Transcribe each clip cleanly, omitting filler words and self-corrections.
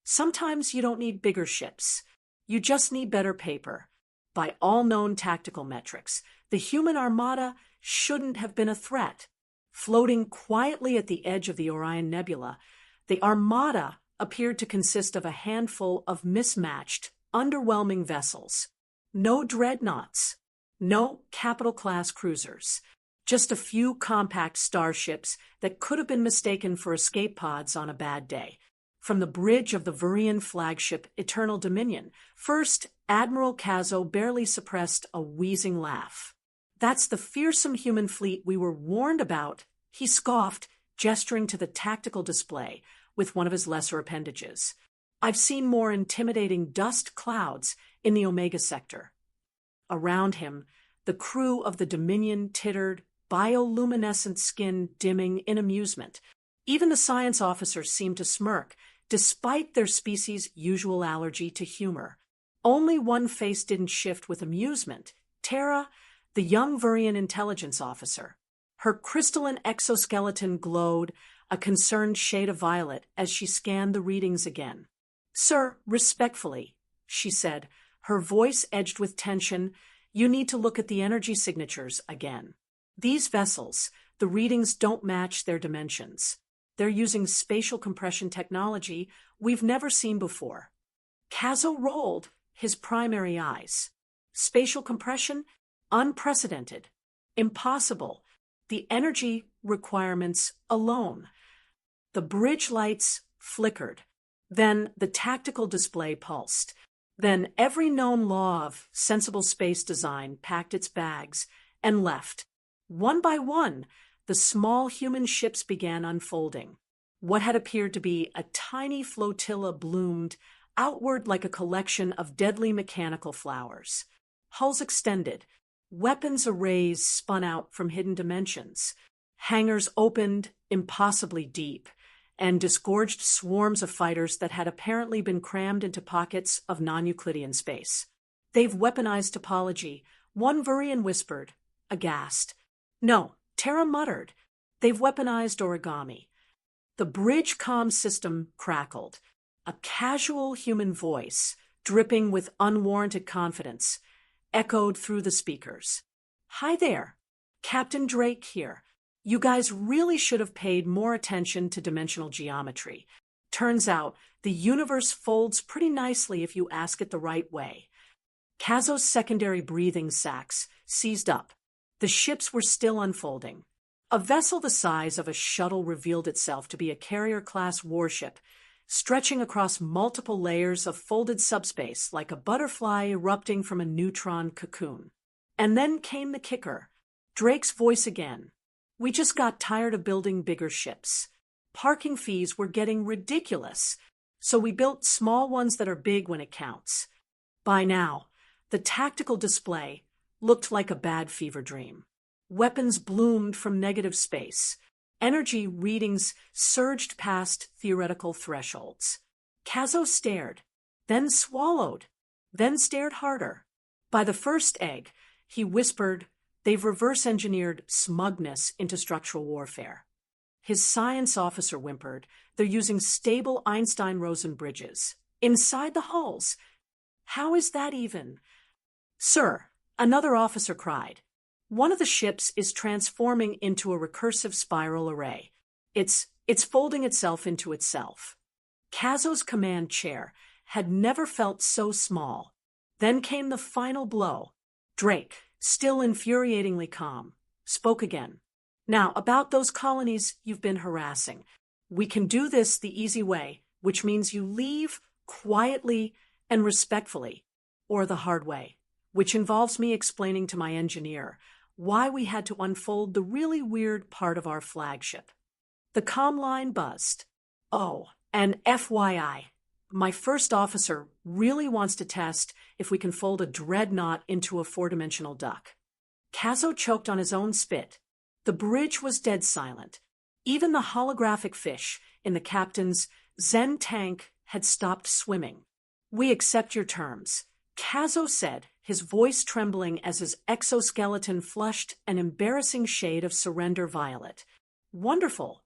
Sometimes you don't need bigger ships. You just need better paper. By all known tactical metrics, the human armada shouldn't have been a threat. Floating quietly at the edge of the Orion Nebula, the armada appeared to consist of a handful of mismatched, underwhelming vessels. No dreadnoughts, no capital-class cruisers, just a few compact starships that could have been mistaken for escape pods on a bad day. From the bridge of the Vurian flagship Eternal Dominion, First Admiral Kazo barely suppressed a wheezing laugh. "That's the fearsome human fleet we were warned about," he scoffed, gesturing to the tactical display with one of his lesser appendages. "I've seen more intimidating dust clouds in the Omega sector." Around him, the crew of the Dominion tittered, bioluminescent skin dimming in amusement. Even the science officers seemed to smirk, despite their species' usual allergy to humor. Only one face didn't shift with amusement: Terra, the young Vurian intelligence officer. Her crystalline exoskeleton glowed a concerned shade of violet as she scanned the readings again. "Sir, respectfully," she said, her voice edged with tension, "you need to look at the energy signatures again. These vessels, the readings don't match their dimensions. They're using spatial compression technology we've never seen before." Kazo rolled his primary eyes. Spatial compression? Unprecedented. Impossible. The energy requirements alone. The bridge lights flickered. Then the tactical display pulsed. Then every known law of sensible space design packed its bags and left. One by one, the small human ships began unfolding. What had appeared to be a tiny flotilla bloomed outward like a collection of deadly mechanical flowers. Hulls extended. Weapons arrays spun out from hidden dimensions. Hangars opened impossibly deep, and disgorged swarms of fighters that had apparently been crammed into pockets of non-Euclidean space. "They've weaponized topology," one Vurian whispered, aghast. "No," Terra muttered. "They've weaponized origami." The bridge comm system crackled. A casual human voice, dripping with unwarranted confidence, echoed through the speakers. "Hi there. Captain Drake here. You guys really should have paid more attention to dimensional geometry. Turns out the universe folds pretty nicely if you ask it the right way." Kazo's secondary breathing sacs seized up. The ships were still unfolding. A vessel the size of a shuttle revealed itself to be a carrier-class warship, stretching across multiple layers of folded subspace like a butterfly erupting from a neutron cocoon. And then came the kicker. Drake's voice again. "We just got tired of building bigger ships. Parking fees were getting ridiculous, so we built small ones that are big when it counts." By now, the tactical display looked like a bad fever dream. Weapons bloomed from negative space. Energy readings surged past theoretical thresholds. Kazo stared, then swallowed, then stared harder. By the first egg, he whispered, "They've reverse-engineered smugness into structural warfare." His science officer whimpered, "They're using stable Einstein-Rosen bridges inside the hulls." "How is that even?" "Sir," another officer cried, "one of the ships is transforming into a recursive spiral array. It's folding itself into itself." Kazo's command chair had never felt so small. Then came the final blow. Drake, still infuriatingly calm, spoke again. "Now, about those colonies you've been harassing. We can do this the easy way, which means you leave quietly and respectfully, or the hard way, which involves me explaining to my engineer why we had to unfold the really weird part of our flagship." The comm line buzzed. "Oh, and FYI, my first officer really wants to test if we can fold a dreadnought into a four-dimensional duck." Kazo choked on his own spit. The bridge was dead silent. Even the holographic fish in the captain's Zen tank had stopped swimming. "We accept your terms," Kazo said, his voice trembling as his exoskeleton flushed an embarrassing shade of surrender violet. "Wonderful."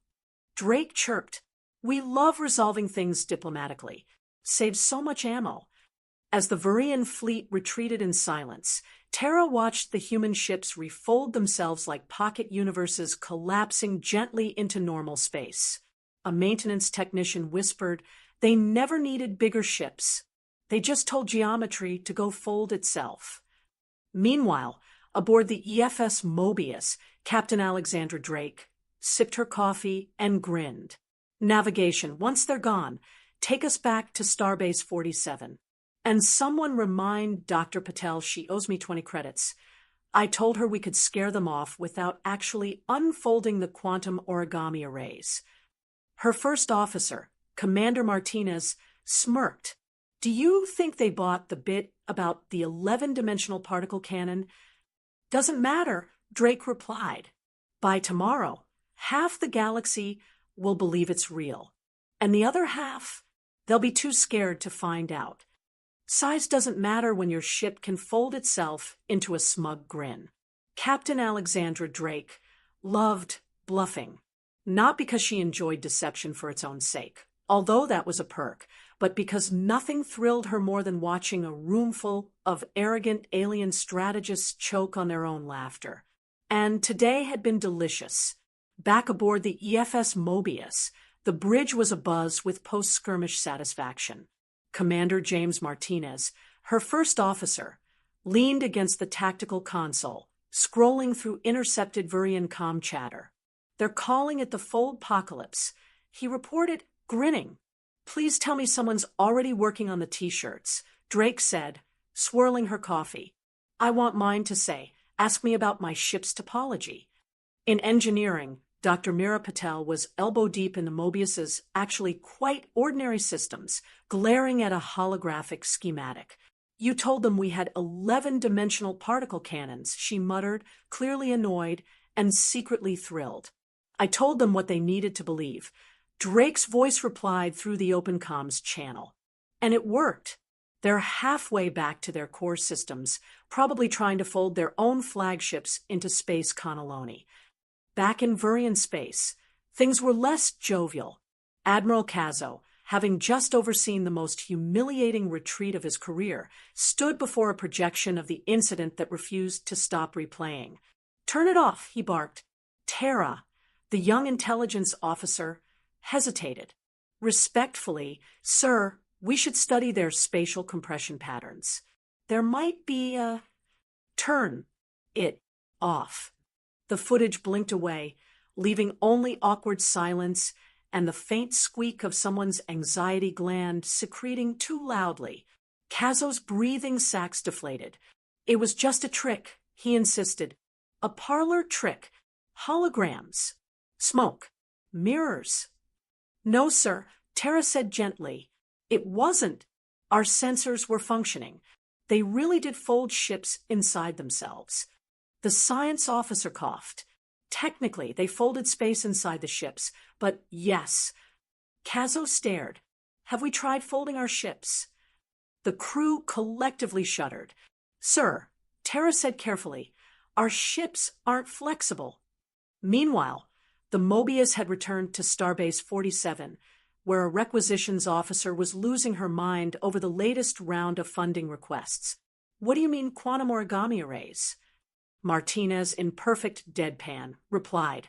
Drake chirped, "We love resolving things diplomatically. Saves so much ammo. As the Varian fleet retreated in silence, Terra watched the human ships refold themselves like pocket universes collapsing gently into normal space. A maintenance technician whispered they never needed bigger ships. They just told geometry to go fold itself. Meanwhile, aboard the EFS Mobius, Captain Alexandra Drake sipped her coffee and grinned. Navigation, once they're gone, take us back to Starbase 47. And someone remind Dr. Patel she owes me 20 credits. I told her we could scare them off without actually unfolding the quantum origami arrays. Her first officer, Commander Martinez, smirked. Do you think they bought the bit about the 11-dimensional particle cannon? Doesn't matter, Drake replied. By tomorrow, half the galaxy will believe it's real, and the other half, they'll be too scared to find out. Size doesn't matter when your ship can fold itself into a smug grin. Captain Alexandra Drake loved bluffing, not because she enjoyed deception for its own sake, although that was a perk, but because nothing thrilled her more than watching a roomful of arrogant alien strategists choke on their own laughter. And today had been delicious. Back aboard the EFS Mobius, the bridge was abuzz with post-skirmish satisfaction. Commander James Martinez, her first officer, leaned against the tactical console, scrolling through intercepted Varian comm chatter. They're calling it the Foldpocalypse, he reported, grinning. Please tell me someone's already working on the t-shirts, Drake said, swirling her coffee. I want mine to say, ask me about my ship's topology. In engineering, Dr. Mira Patel was elbow-deep in the Mobius's actually quite ordinary systems, glaring at a holographic schematic. You told them we had 11-dimensional particle cannons, she muttered, clearly annoyed and secretly thrilled. I told them what they needed to believe. Drake's voice replied through the open comms channel. And it worked. They're halfway back to their core systems, probably trying to fold their own flagships into space cannelloni. Back in Varian space, things were less jovial. Admiral Cazo, having just overseen the most humiliating retreat of his career, stood before a projection of the incident that refused to stop replaying. Turn it off, he barked. Terra, the young intelligence officer, hesitated. Respectfully, sir, we should study their spatial compression patterns. There might be a... Turn it off. The footage blinked away, leaving only awkward silence and the faint squeak of someone's anxiety gland secreting too loudly. Cazo's breathing sacs deflated. It was just a trick, he insisted. A parlor trick. Holograms. Smoke. Mirrors. No, sir, Terra said gently. It wasn't. Our sensors were functioning. They really did fold ships inside themselves. The science officer coughed. Technically, they folded space inside the ships, but yes. Cazo stared. Have we tried folding our ships? The crew collectively shuddered. Sir, Terra said carefully, our ships aren't flexible. Meanwhile, the Mobius had returned to Starbase 47, where a requisitions officer was losing her mind over the latest round of funding requests. What do you mean quantum origami arrays? Martinez, in perfect deadpan, replied,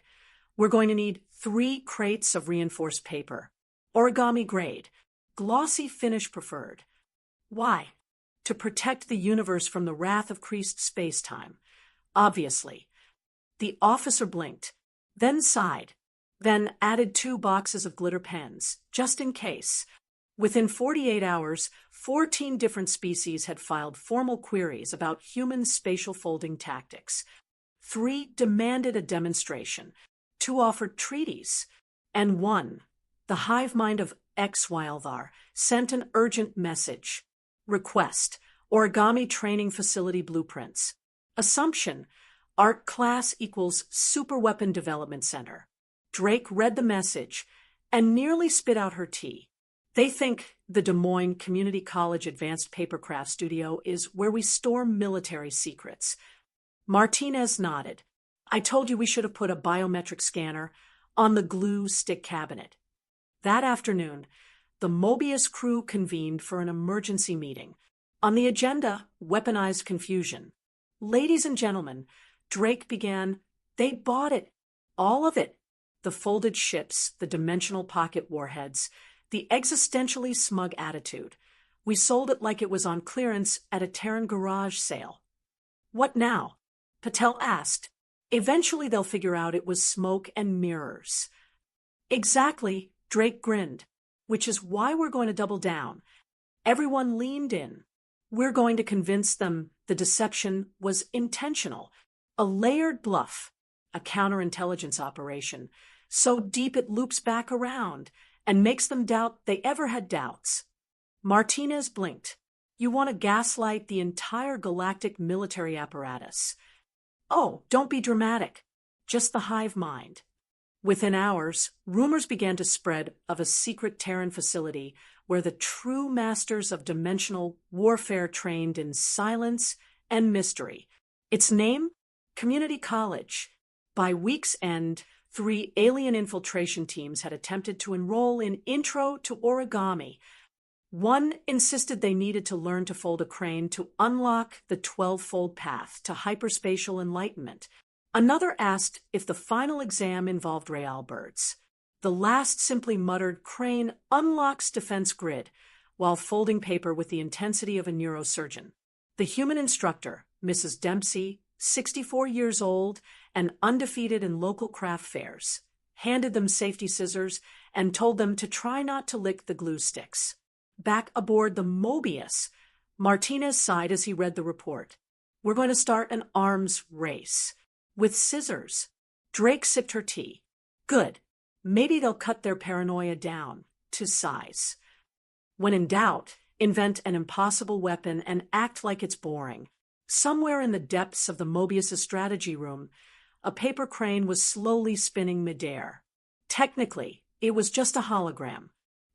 We're going to need 3 crates of reinforced paper. Origami grade. Glossy finish preferred. Why? To protect the universe from the wrath of creased space-time. Obviously. The officer blinked, then sighed, then added 2 boxes of glitter pens, just in case. Within 48 hours, 14 different species had filed formal queries about human spatial folding tactics. 3 demanded a demonstration, 2 offered treaties, and 1, the hive mind of X-Wildar, sent an urgent message. Request, origami training facility blueprints. Assumption, art class equals superweapon development center. Drake read the message and nearly spit out her tea. They think the Des Moines Community College Advanced Papercraft Studio is where we store military secrets. Martinez nodded. I told you we should have put a biometric scanner on the glue stick cabinet. That afternoon, the Mobius crew convened for an emergency meeting. On the agenda, weaponized confusion. Ladies and gentlemen, Drake began, they bought it. All of it. The folded ships, the dimensional pocket warheads, the existentially smug attitude. We sold it like it was on clearance at a Terran garage sale. What now? Patel asked. Eventually they'll figure out it was smoke and mirrors. Exactly, Drake grinned, which is why we're going to double down. Everyone leaned in. We're going to convince them the deception was intentional, a layered bluff, a counterintelligence operation, so deep it loops back around and makes them doubt they ever had doubts. Martinez blinked. You want to gaslight the entire galactic military apparatus. Oh, don't be dramatic. Just the hive mind. Within hours, rumors began to spread of a secret Terran facility where the true masters of dimensional warfare trained in silence and mystery. Its name? Community College. By week's end, 3 alien infiltration teams had attempted to enroll in Intro to Origami. One insisted they needed to learn to fold a crane to unlock the 12-fold path to hyperspatial enlightenment. Another asked if the final exam involved real birds. The last simply muttered, crane unlocks defense grid, while folding paper with the intensity of a neurosurgeon. The human instructor, Mrs. Dempsey, 64 years old and undefeated in local craft fairs, handed them safety scissors and told them to try not to lick the glue sticks. Back aboard the Mobius, Martinez sighed as he read the report. We're going to start an arms race. With scissors. Drake sipped her tea. Good. Maybe they'll cut their paranoia down to size. When in doubt, invent an impossible weapon and act like it's boring. Somewhere in the depths of the Mobius' strategy room, a paper crane was slowly spinning midair. Technically, it was just a hologram.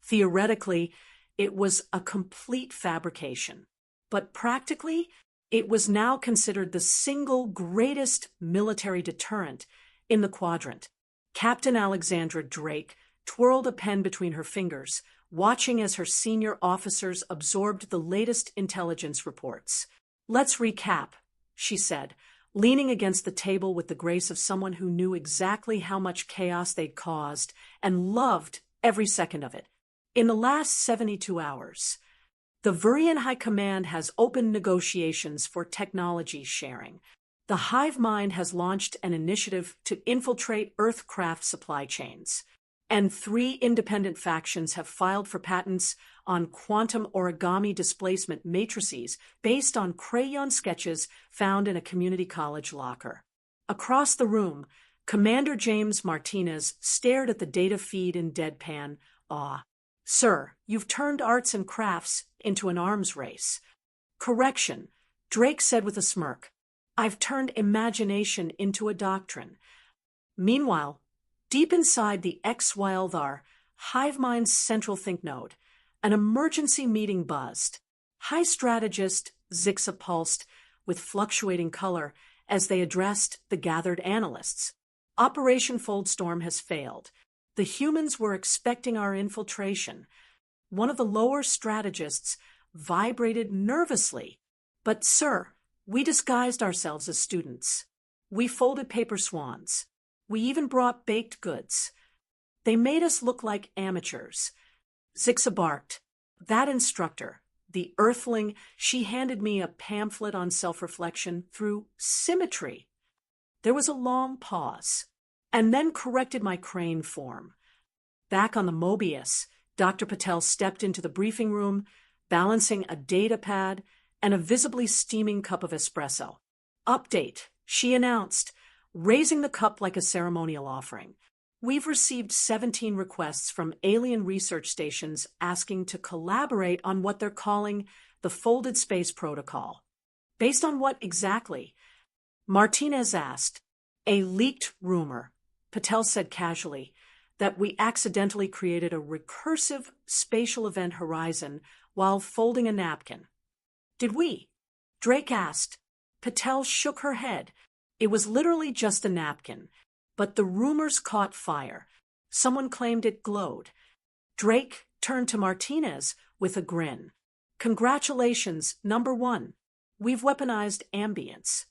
Theoretically, it was a complete fabrication. But practically, it was now considered the single greatest military deterrent in the quadrant. Captain Alexandra Drake twirled a pen between her fingers, watching as her senior officers absorbed the latest intelligence reports. Let's recap, she said, leaning against the table with the grace of someone who knew exactly how much chaos they'd caused and loved every second of it. In the last 72 hours, the Vurian High Command has opened negotiations for technology sharing. The hive mind has launched an initiative to infiltrate Earthcraft supply chains, and 3 independent factions have filed for patents on quantum origami displacement matrices based on crayon sketches found in a community college locker. Across the room, Commander James Martinez stared at the data feed in deadpan awe. Sir, you've turned arts and crafts into an arms race. Correction, Drake said with a smirk. I've turned imagination into a doctrine. Meanwhile, deep inside the X-Wildar, HiveMind's central think node, an emergency meeting buzzed. High strategist Zixa pulsed with fluctuating color as they addressed the gathered analysts. Operation Foldstorm has failed. The humans were expecting our infiltration. One of the lower strategists vibrated nervously. But, sir, we disguised ourselves as students. We folded paper swans. We even brought baked goods. They made us look like amateurs. Zixa barked. That instructor, the Earthling, she handed me a pamphlet on self-reflection through symmetry. There was a long pause, and then corrected my crane form. Back on the Mobius, Dr. Patel stepped into the briefing room, balancing a data pad and a visibly steaming cup of espresso. Update, she announced, raising the cup like a ceremonial offering. We've received 17 requests from alien research stations asking to collaborate on what they're calling the Folded Space Protocol. Based on what exactly? Martinez asked. A leaked rumor, Patel said casually, that we accidentally created a recursive spatial event horizon while folding a napkin. Did we? Drake asked. Patel shook her head. It was literally just a napkin. But the rumors caught fire. Someone claimed it glowed. Drake turned to Martinez with a grin. Congratulations, number one. We've weaponized ambience.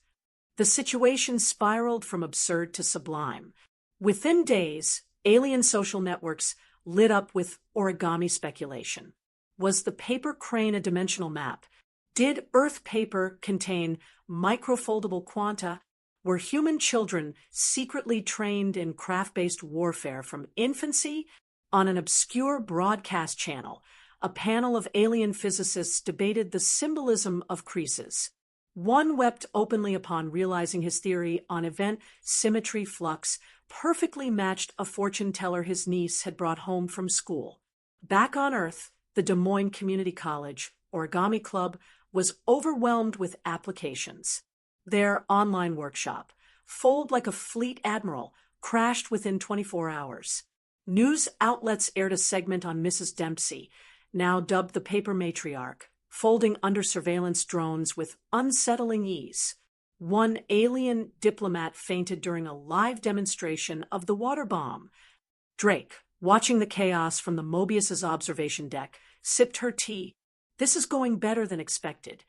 The situation spiraled from absurd to sublime. Within days, alien social networks lit up with origami speculation. Was the paper crane a dimensional map? Did Earth paper contain microfoldable quanta? Were human children secretly trained in craft-based warfare from infancy? On an obscure broadcast channel, a panel of alien physicists debated the symbolism of creases. One wept openly upon realizing his theory on event symmetry flux perfectly matched a fortune teller his niece had brought home from school. Back on Earth, the Des Moines Community College Origami Club was overwhelmed with applications. Their online workshop, Fold Like a Fleet Admiral, crashed within 24 hours. News outlets aired a segment on Mrs. Dempsey, now dubbed the paper matriarch, folding under surveillance drones with unsettling ease. One alien diplomat fainted during a live demonstration of the water bomb. Drake, watching the chaos from the Mobius's observation deck, sipped her tea. This is going better than expected.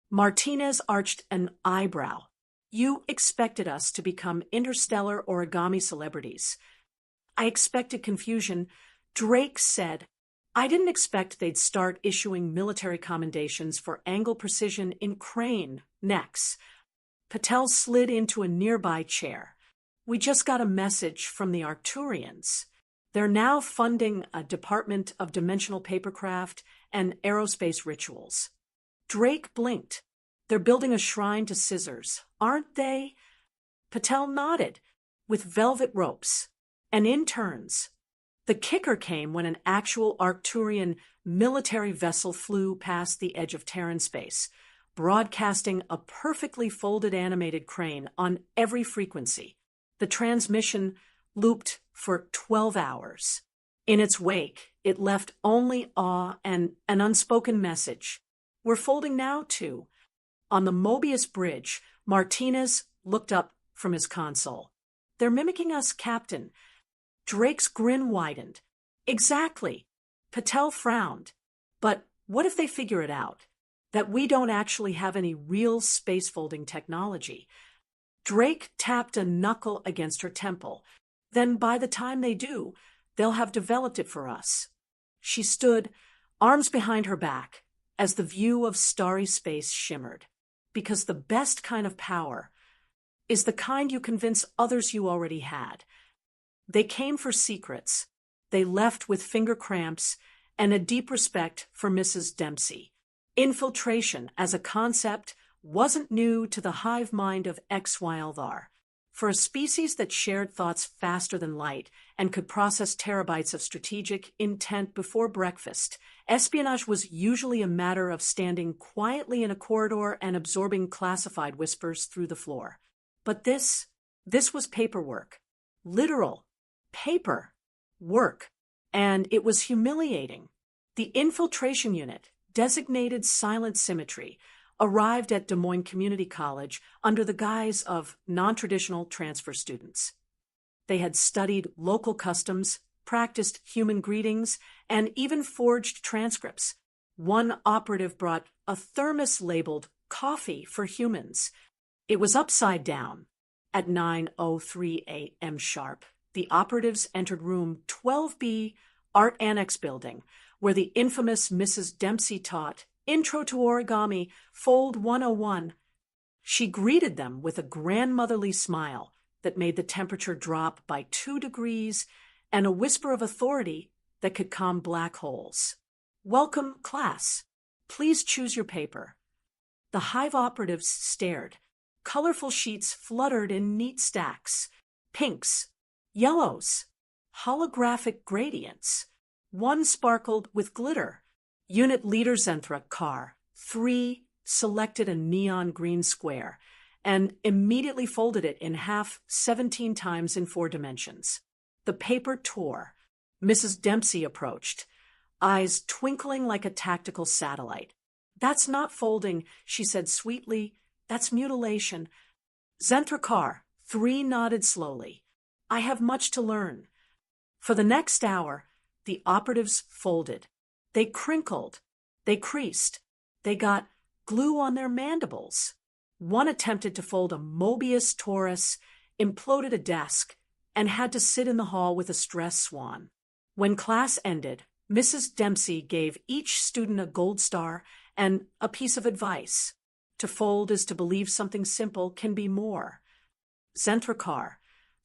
Martinez arched an eyebrow. You expected us to become interstellar origami celebrities. I expected confusion. Drake said, I didn't expect they'd start issuing military commendations for angle precision in crane necks. Patel slid into a nearby chair. We just got a message from the Arcturians. They're now funding a Department of Dimensional Papercraft and Aerospace Rituals. Drake blinked. They're building a shrine to scissors, aren't they? Patel nodded, with velvet ropes and interns. The kicker came when an actual Arcturian military vessel flew past the edge of Terran space, broadcasting a perfectly folded animated crane on every frequency. The transmission looped for 12 hours. In its wake, it left only awe and an unspoken message. We're folding now, too. On the Mobius bridge, Martinez looked up from his console. They're mimicking us, Captain. Drake's grin widened. Exactly. Patel frowned. But what if they figure it out? That we don't actually have any real space-folding technology. Drake tapped a knuckle against her temple. Then by the time they do, they'll have developed it for us. She stood, arms behind her back, as the view of starry space shimmered. Because the best kind of power is the kind you convince others you already had. They came for secrets. They left with finger cramps and a deep respect for Mrs. Dempsey. Infiltration as a concept wasn't new to the hive mind of XYLVAR. For a species that shared thoughts faster than light and could process terabytes of strategic intent before breakfast, espionage was usually a matter of standing quietly in a corridor and absorbing classified whispers through the floor. But this was paperwork. Literal paper work. And it was humiliating. The infiltration unit, designated Silent Symmetry, arrived at Des Moines Community College under the guise of non-traditional transfer students. They had studied local customs, practiced human greetings, and even forged transcripts. One operative brought a thermos labeled coffee for humans. It was upside down. At 9:03 a.m. sharp, the operatives entered room 12B, Art Annex Building, where the infamous Mrs. Dempsey taught Intro to Origami, Fold 101. She greeted them with a grandmotherly smile that made the temperature drop by 2 degrees and a whisper of authority that could calm black holes. Welcome, class. Please choose your paper. The hive operatives stared. Colorful sheets fluttered in neat stacks. Pinks, yellows, holographic gradients. One sparkled with glitter. Unit Leader Zenthra Carr, 3, selected a neon green square and immediately folded it in half 17 times in 4 dimensions. The paper tore. Mrs. Dempsey approached, eyes twinkling like a tactical satellite. That's not folding, she said sweetly. That's mutilation. Zenthra Carr, 3 nodded slowly. I have much to learn. For the next hour, the operatives folded, They crinkled. They creased. They got glue on their mandibles. One attempted to fold a Mobius torus, imploded a desk, and had to sit in the hall with a stress swan. When class ended, Mrs. Dempsey gave each student a gold star and a piece of advice. To fold is to believe something simple can be more. Zentrikar.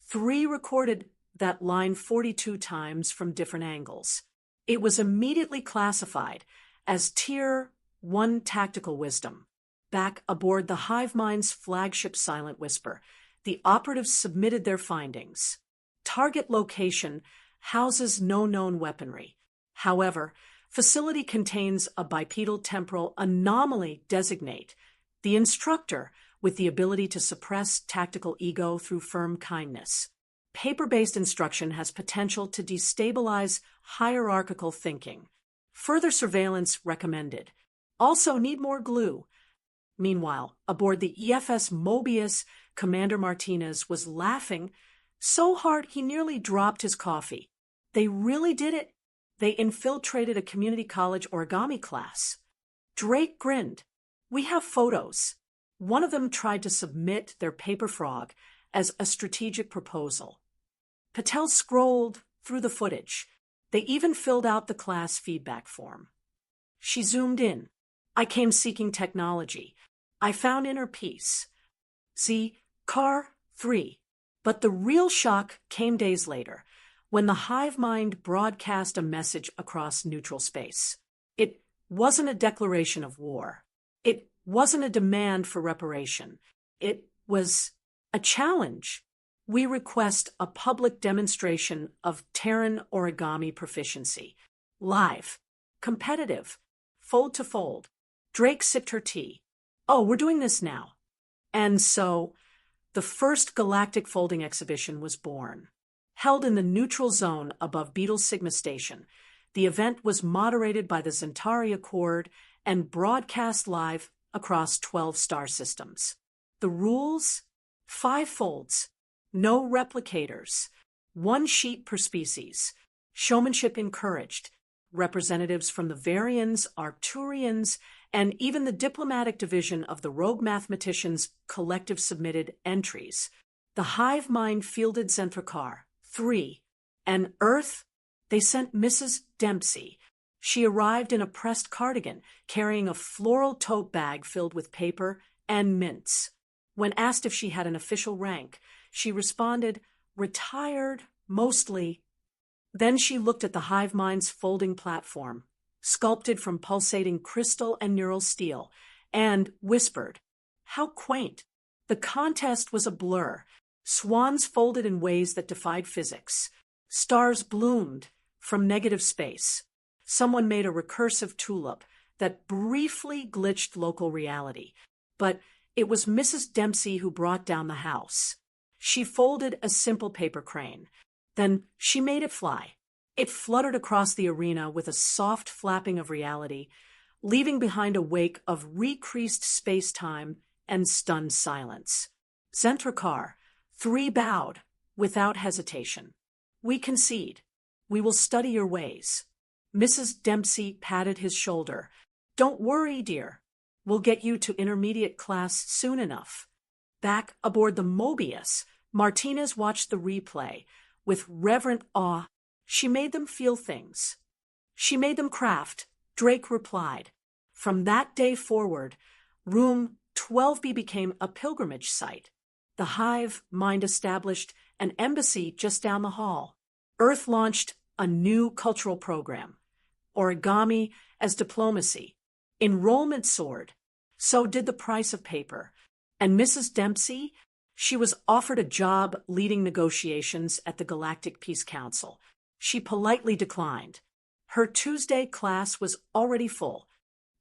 3 recorded that line 42 times from different angles. It was immediately classified as Tier 1 tactical wisdom. Back aboard the hive mind's flagship Silent Whisper, the operatives submitted their findings. Target location houses no known weaponry. However, facility contains a bipedal temporal anomaly designate, the instructor with the ability to suppress tactical ego through firm kindness. Paper-based instruction has potential to destabilize hierarchical thinking. Further surveillance recommended. Also need more glue. Meanwhile, aboard the EFS Mobius, Commander Martinez was laughing so hard he nearly dropped his coffee. They really did it. They infiltrated a community college origami class. Drake grinned. We have photos. One of them tried to submit their paper frog as a strategic proposal. Patel scrolled through the footage. They even filled out the class feedback form. She zoomed in. I came seeking technology. I found inner peace. Car 3. But the real shock came days later, when the hive mind broadcast a message across neutral space. It wasn't a declaration of war. It wasn't a demand for reparation. It was a challenge. We request a public demonstration of Terran origami proficiency. Live. Competitive. Fold to fold. Drake sipped her tea. Oh, we're doing this now. And so, the first galactic folding exhibition was born. Held in the neutral zone above Beetle Sigma Station, the event was moderated by the Centauri Accord and broadcast live across 12 star systems. The rules? 5 folds. No replicators. 1 sheet per species. Showmanship encouraged. Representatives from the Varians, Arcturians, and even the diplomatic division of the Rogue Mathematicians' collective submitted entries. The hive mind fielded Zentrikar 3. And Earth? They sent Mrs. Dempsey. She arrived in a pressed cardigan, carrying a floral tote bag filled with paper and mints. When asked if she had an official rank, she responded, retired, mostly. Then she looked at the hive mind's folding platform, sculpted from pulsating crystal and neural steel, and whispered, how quaint. The contest was a blur. Swans folded in ways that defied physics. Stars bloomed from negative space. Someone made a recursive tulip that briefly glitched local reality. But it was Mrs. Dempsey who brought down the house. She folded a simple paper crane. Then she made it fly. It fluttered across the arena with a soft flapping of reality, leaving behind a wake of recreased space-time and stunned silence. Zentrikar 3 bowed, without hesitation. We concede. We will study your ways. Mrs. Dempsey patted his shoulder. Don't worry, dear. We'll get you to intermediate class soon enough. Back aboard the Mobius, Martinez watched the replay. With reverent awe, she made them feel things. She made them craft, Drake replied. From that day forward, room 12B became a pilgrimage site. The hive mind established an embassy just down the hall. Earth launched a new cultural program. Origami as diplomacy. Enrollment soared. So did the price of paper. And Mrs. Dempsey, she was offered a job leading negotiations at the Galactic Peace Council. She politely declined. Her Tuesday class was already full.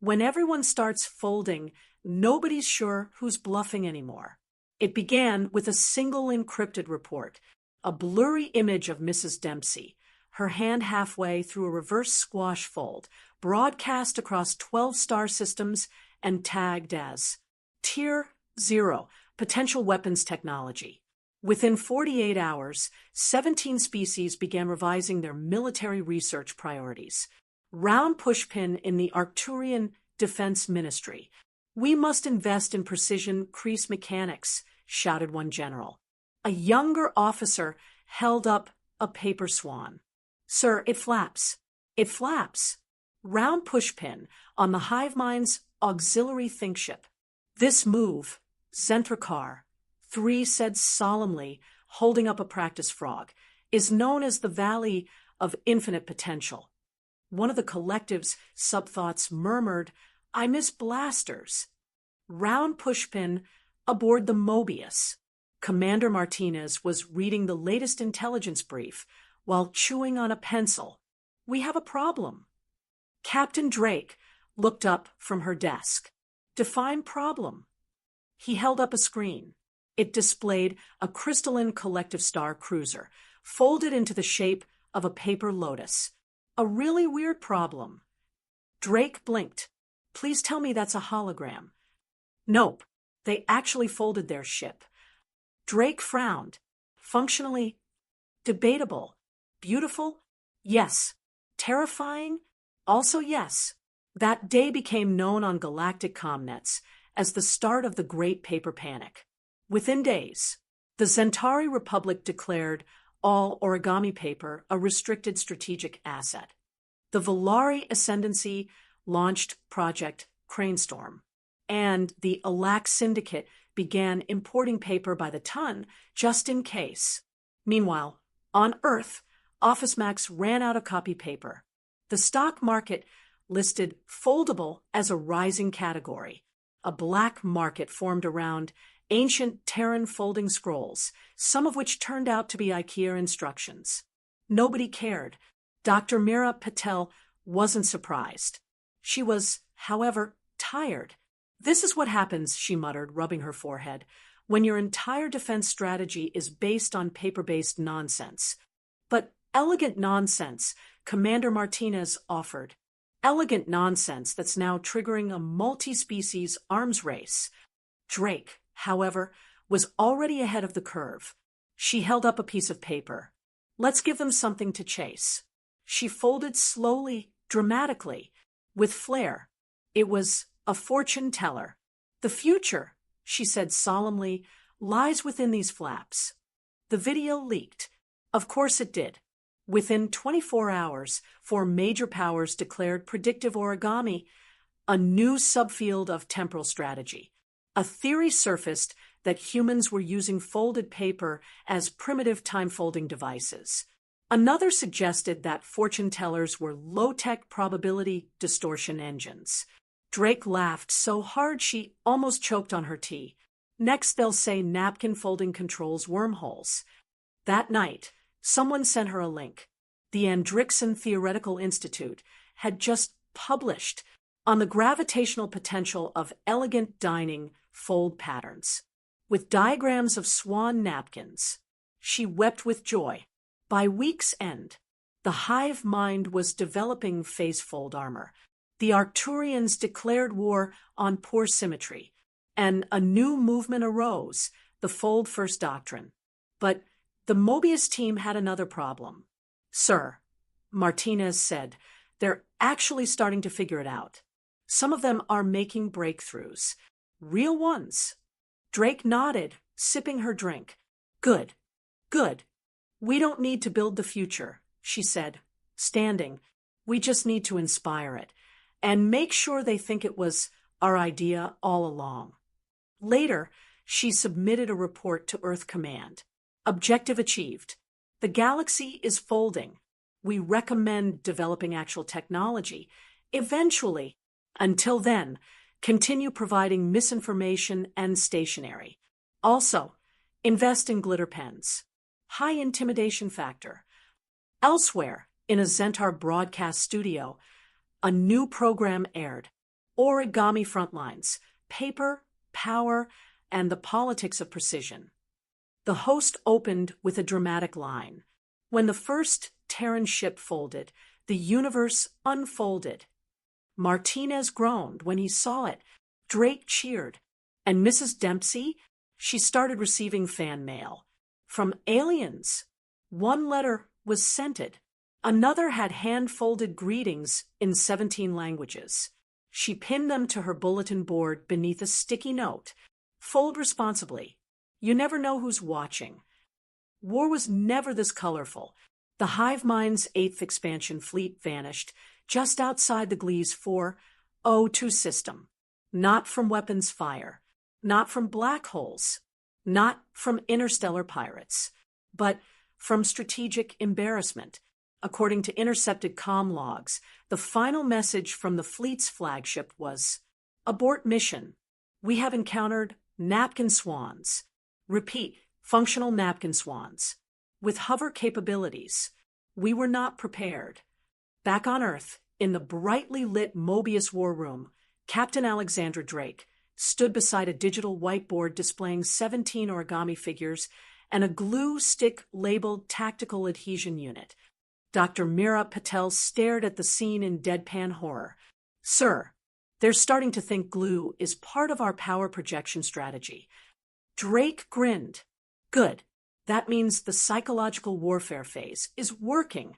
When everyone starts folding, nobody's sure who's bluffing anymore. It began with a single encrypted report, a blurry image of Mrs. Dempsey, her hand halfway through a reverse squash fold, broadcast across 12 star systems and tagged as Tier 0, Potential Weapons Technology. Within 48 hours, 17 species began revising their military research priorities. Round pushpin in the Arcturian Defense Ministry. We must invest in precision crease mechanics, shouted one general. A younger officer held up a paper swan. Sir, it flaps. It flaps. Round pushpin on the hive mind's auxiliary thinkship. This move, Zentrikar, 3 said solemnly, holding up a practice frog, is known as the Valley of Infinite Potential. One of the collective's subthoughts murmured, I miss blasters. Round pushpin aboard the Mobius. Commander Martinez was reading the latest intelligence brief while chewing on a pencil. We have a problem. Captain Drake looked up from her desk. Define problem. He held up a screen. It displayed a crystalline collective star cruiser, folded into the shape of a paper lotus. A really weird problem. Drake blinked. Please tell me that's a hologram. Nope. They actually folded their ship. Drake frowned. Functionally debatable. Beautiful? Yes. Terrifying? Also yes. That day became known on galactic comnets as the start of the Great Paper Panic. Within days, the Centauri Republic declared all origami paper a restricted strategic asset. The Volari Ascendancy launched Project Cranestorm, and the Alack Syndicate began importing paper by the ton just in case. Meanwhile, on Earth, OfficeMax ran out of copy paper. The stock market listed foldable as a rising category. A black market formed around ancient Terran folding scrolls, some of which turned out to be IKEA instructions. Nobody cared. Dr. Mira Patel wasn't surprised. She was, however, tired. This is what happens, she muttered, rubbing her forehead, when your entire defense strategy is based on paper-based nonsense. But elegant nonsense, Commander Martinez offered. Elegant nonsense that's now triggering a multi-species arms race. Drake, however, was already ahead of the curve. She held up a piece of paper. Let's give them something to chase. She folded slowly, dramatically, with flair. It was a fortune teller. The future, she said solemnly, lies within these flaps. The video leaked. Of course it did. Within 24 hours, 4 major powers declared predictive origami a new subfield of temporal strategy. A theory surfaced that humans were using folded paper as primitive time-folding devices. Another suggested that fortune tellers were low-tech probability distortion engines. Drake laughed so hard she almost choked on her tea. Next they'll say napkin folding controls wormholes. That night, someone sent her a link. The Andrickson Theoretical Institute had just published on the gravitational potential of elegant dining fold patterns, with diagrams of swan napkins. She wept with joy. By week's end, the hive mind was developing face fold armor. The Arcturians declared war on poor symmetry, and a new movement arose, the Fold First Doctrine. But the Mobius team had another problem. Sir, Martinez said, they're actually starting to figure it out. Some of them are making breakthroughs. Real ones. Drake nodded, sipping her drink. Good. Good. We don't need to build the future, she said, standing. We just need to inspire it, and make sure they think it was our idea all along. Later, she submitted a report to Earth Command. Objective achieved. The galaxy is folding. We recommend developing actual technology. Eventually, until then, continue providing misinformation and stationery. Also, invest in glitter pens. High intimidation factor. Elsewhere, in a Zentar broadcast studio, a new program aired. Origami Frontlines, Paper, Power, and the Politics of Precision. The host opened with a dramatic line. When the first Terran ship folded, the universe unfolded. Martinez groaned when he saw it. Drake cheered. And Mrs. Dempsey? She started receiving fan mail. From aliens. One letter was scented. Another had hand-folded greetings in 17 languages. She pinned them to her bulletin board beneath a sticky note. Fold responsibly. You never know who's watching. War was never this colorful. The hive mind's 8th expansion fleet vanished just outside the Gliese 402 system. Not from weapons fire, not from black holes, not from interstellar pirates, but from strategic embarrassment. According to intercepted comm logs, the final message from the fleet's flagship was, "Abort mission. We have encountered napkin swans." Repeat, functional napkin swans. With hover capabilities. We were not prepared. Back on Earth, in the brightly lit Mobius war room, Captain Alexandra Drake stood beside a digital whiteboard displaying 17 origami figures and a glue stick labeled tactical adhesion unit. Dr. Meera Patel stared at the scene in deadpan horror. "Sir, they're starting to think glue is part of our power projection strategy." Drake grinned. "Good. That means the psychological warfare phase is working."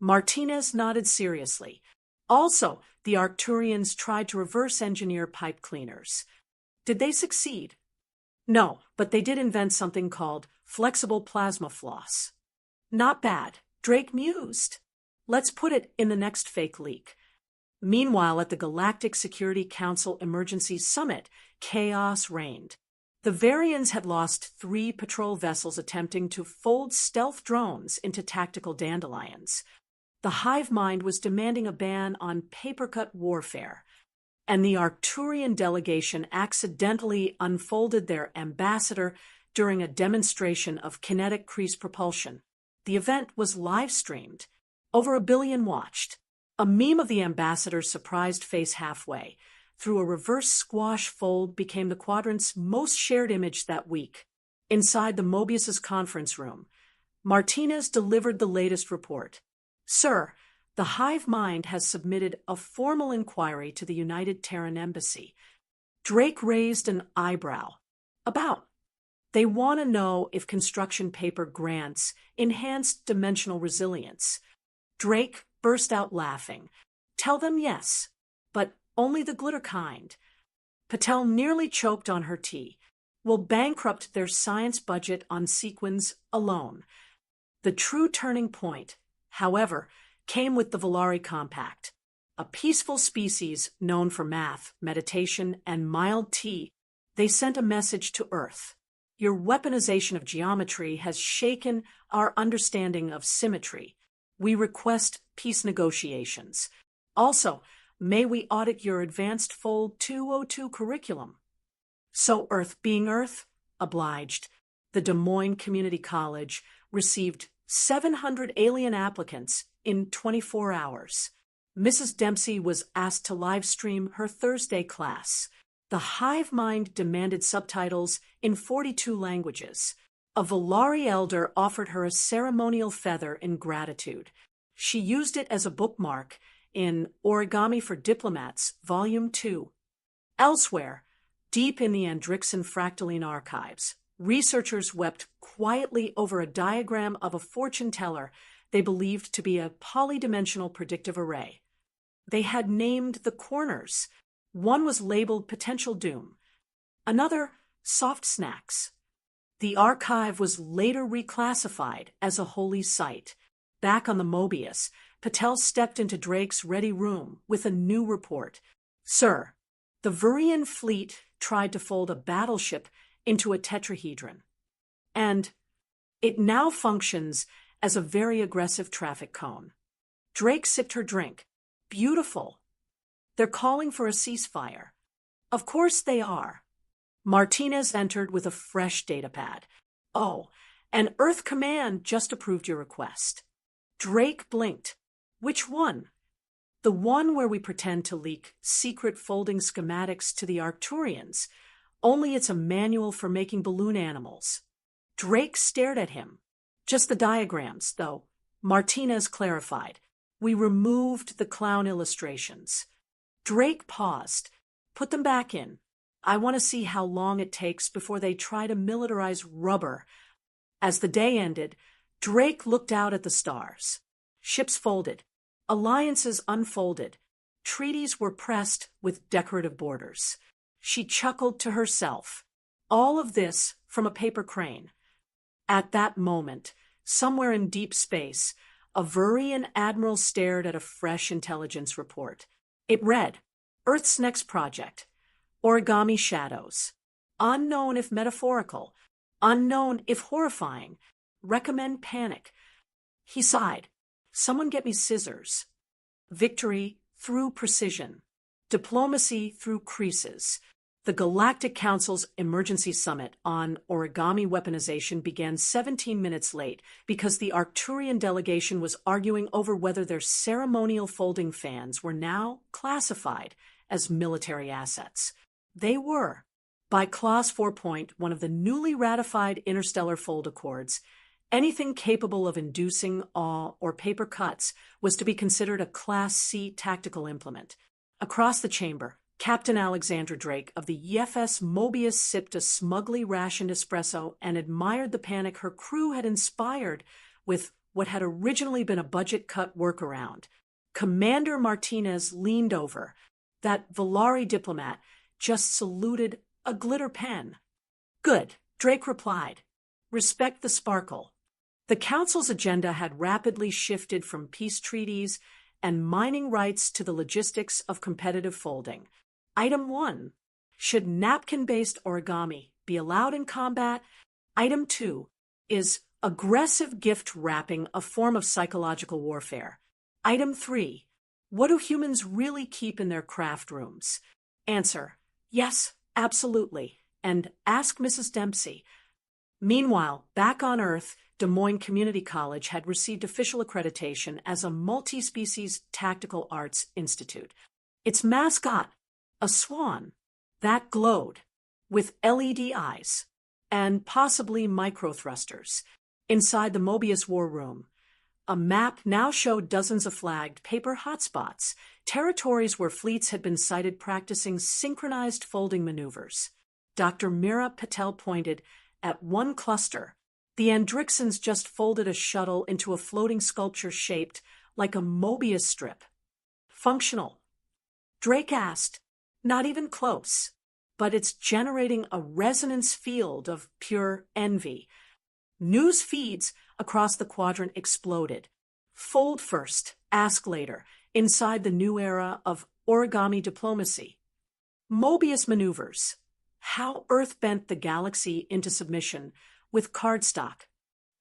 Martinez nodded seriously. "Also, the Arcturians tried to reverse engineer pipe cleaners. Did they succeed?" "No, but they did invent something called flexible plasma floss." "Not bad," Drake mused. "Let's put it in the next fake leak." Meanwhile, at the Galactic Security Council Emergency Summit, chaos reigned. The Varians had lost 3 patrol vessels attempting to fold stealth drones into tactical dandelions. The hive mind was demanding a ban on papercut warfare, and the Arcturian delegation accidentally unfolded their ambassador during a demonstration of kinetic crease propulsion. The event was live-streamed. Over 1 billion watched. A meme of the ambassador's surprised face halfway through a reverse squash fold became the quadrant's most shared image that week. Inside the Mobius's conference room, Martinez delivered the latest report. "Sir, the hive mind has submitted a formal inquiry to the United Terran Embassy." Drake raised an eyebrow. "About?" "They want to know if construction paper grants enhanced dimensional resilience." Drake burst out laughing. "Tell them yes, but only the glitter kind." Patel nearly choked on her tea. "Will bankrupt their science budget on sequins alone." The true turning point, however, came with the Volari Compact. A peaceful species known for math, meditation, and mild tea, they sent a message to Earth. "Your weaponization of geometry has shaken our understanding of symmetry. We request peace negotiations. Also, may we audit your advanced Fold 202 curriculum?" So Earth being Earth, obliged. The Des Moines Community College received 700 alien applicants in 24 hours. Mrs. Dempsey was asked to live stream her Thursday class. The hive mind demanded subtitles in 42 languages. A Volari elder offered her a ceremonial feather in gratitude. She used it as a bookmark in Origami for Diplomats, Volume 2. Elsewhere, deep in the Andrixon Fractaline archives, researchers wept quietly over a diagram of a fortune teller they believed to be a polydimensional predictive array. They had named the corners. One was labeled Potential Doom, another Soft Snacks. The archive was later reclassified as a holy site. Back on the Mobius, Patel stepped into Drake's ready room with a new report. "Sir, the Vurian fleet tried to fold a battleship into a tetrahedron, and it now functions as a very aggressive traffic cone." Drake sipped her drink. "Beautiful. They're calling for a ceasefire." "Of course they are." Martinez entered with a fresh datapad. "Oh, and Earth Command just approved your request." Drake blinked. "Which one?" "The one where we pretend to leak secret folding schematics to the Arcturians, only it's a manual for making balloon animals." Drake stared at him. "Just the diagrams, though." Martinez clarified. "We removed the clown illustrations." Drake paused. "Put them back in. I want to see how long it takes before they try to militarize rubber." As the day ended, Drake looked out at the stars. Ships folded. Alliances unfolded. Treaties were pressed with decorative borders. She chuckled to herself. All of this from a paper crane. At that moment, somewhere in deep space, a Vurian admiral stared at a fresh intelligence report. It read, Earth's next project. Origami shadows. Unknown if metaphorical. Unknown if horrifying. Recommend panic. He sighed. Someone get me scissors. Victory through precision. Diplomacy through creases. The Galactic Council's emergency summit on origami weaponization began 17 minutes late because the Arcturian delegation was arguing over whether their ceremonial folding fans were now classified as military assets. They were. By Clause 4.1 of the newly ratified Interstellar Fold Accords, anything capable of inducing awe or paper cuts was to be considered a Class C tactical implement. Across the chamber, Captain Alexandra Drake of the EFS Mobius sipped a smugly rationed espresso and admired the panic her crew had inspired with what had originally been a budget-cut workaround. Commander Martinez leaned over. That Valari diplomat just saluted a glitter pen. Good, Drake replied. Respect the sparkle. The Council's agenda had rapidly shifted from peace treaties and mining rights to the logistics of competitive folding. Item 1. Should napkin-based origami be allowed in combat? Item 2. Is aggressive gift wrapping a form of psychological warfare? Item 3. What do humans really keep in their craft rooms? Answer. Yes, absolutely. And ask Mrs. Dempsey. Meanwhile, back on Earth, Des Moines Community College had received official accreditation as a multi-species tactical arts institute. Its mascot, a swan, that glowed with LED eyes and possibly micro-thrusters. Inside the Mobius war room, a map now showed dozens of flagged paper hotspots, territories where fleets had been sighted practicing synchronized folding maneuvers. Dr. Mira Patel pointed at one cluster. The Andrixons just folded a shuttle into a floating sculpture shaped like a Mobius strip. Functional. Drake asked, not even close, but it's generating a resonance field of pure envy. News feeds across the quadrant exploded. Fold first, ask later, inside the new era of origami diplomacy. Mobius maneuvers. How Earth bent the galaxy into submission with cardstock.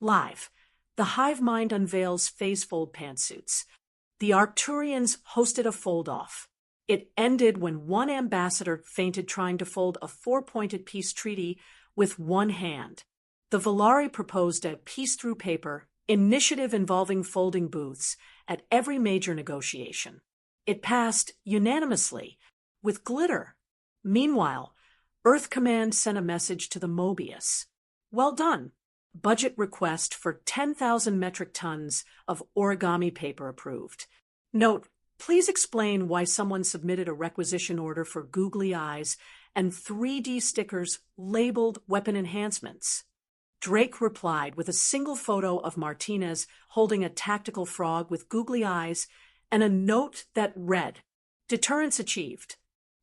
Live. The hive mind unveils phase fold pantsuits. The Arcturians hosted a fold-off. It ended when one ambassador fainted trying to fold a 4-pointed peace treaty with one hand. The Valari proposed a peace-through-paper initiative involving folding booths at every major negotiation. It passed unanimously, with glitter. Meanwhile, Earth Command sent a message to the Mobius. Well done. Budget request for 10,000 metric tons of origami paper approved. Note, please explain why someone submitted a requisition order for googly eyes and 3D stickers labeled weapon enhancements. Drake replied with a single photo of Martinez holding a tactical frog with googly eyes and a note that read, Deterrence achieved.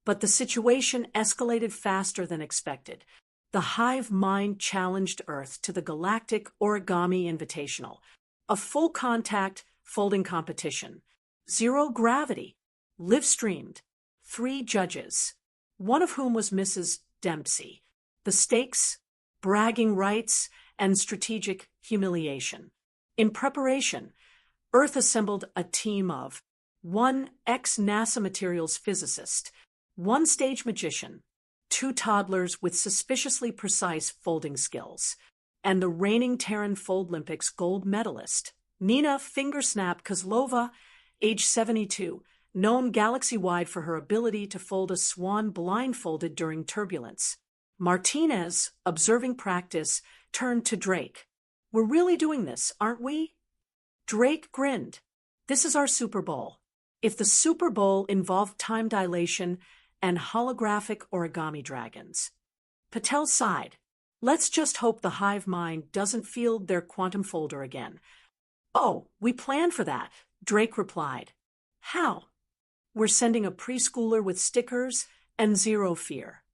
But the situation escalated faster than expected. The hive mind challenged Earth to the Galactic Origami Invitational, a full-contact folding competition. 0 gravity, live-streamed, 3 judges, one of whom was Mrs. Dempsey. The stakes, bragging rights, and strategic humiliation. In preparation, Earth assembled a team of 1 ex-NASA materials physicist, 1 stage magician, 2 toddlers with suspiciously precise folding skills, and the reigning Terran Foldlympics gold medalist, Nina Fingersnap Kozlova, age 72, known galaxy-wide for her ability to fold a swan blindfolded during turbulence. Martinez, observing practice, turned to Drake. We're really doing this, aren't we? Drake grinned. This is our Super Bowl. If the Super Bowl involved time dilation and holographic origami dragons. Patel sighed. Let's just hope the hive mind doesn't field their quantum folder again. "Oh, we planned for that," Drake replied. "How?" "We're sending a preschooler with stickers and zero fear."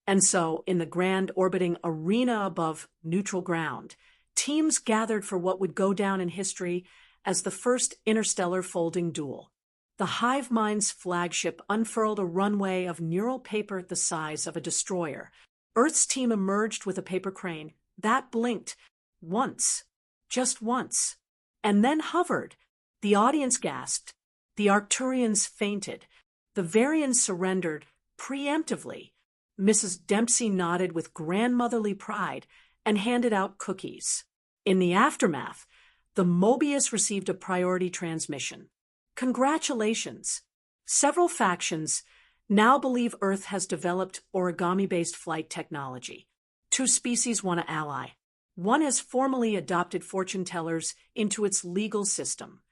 And so, in the grand orbiting arena above neutral ground, teams gathered for what would go down in history as the first interstellar folding duel. The hive mind's flagship unfurled a runway of neural paper the size of a destroyer. Earth's team emerged with a paper crane that blinked once, just once, and then hovered. The audience gasped. The Arcturians fainted. The Varians surrendered preemptively. Mrs. Dempsey nodded with grandmotherly pride and handed out cookies. In the aftermath, the Mobius received a priority transmission. "Congratulations! Several factions now believe Earth has developed origami-based flight technology. 2 species want to ally. One has formally adopted fortune tellers into its legal system."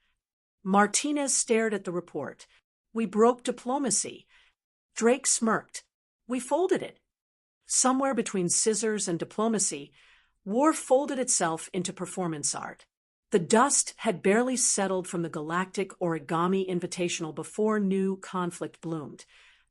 Martinez stared at the report. "We broke diplomacy." Drake smirked. "We folded it." Somewhere between scissors and diplomacy, war folded itself into performance art. The dust had barely settled from the Galactic Origami Invitational before new conflict bloomed.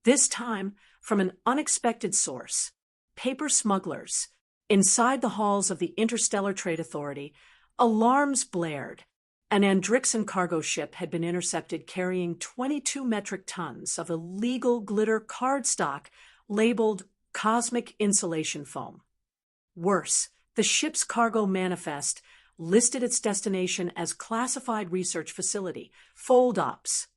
This time, from an unexpected source: paper smugglers. Inside the halls of the Interstellar Trade Authority, alarms blared. An Andrixan cargo ship had been intercepted carrying 22 metric tons of illegal glitter cardstock labeled cosmic insulation foam. Worse, the ship's cargo manifest listed its destination as classified research facility, Fold Ops.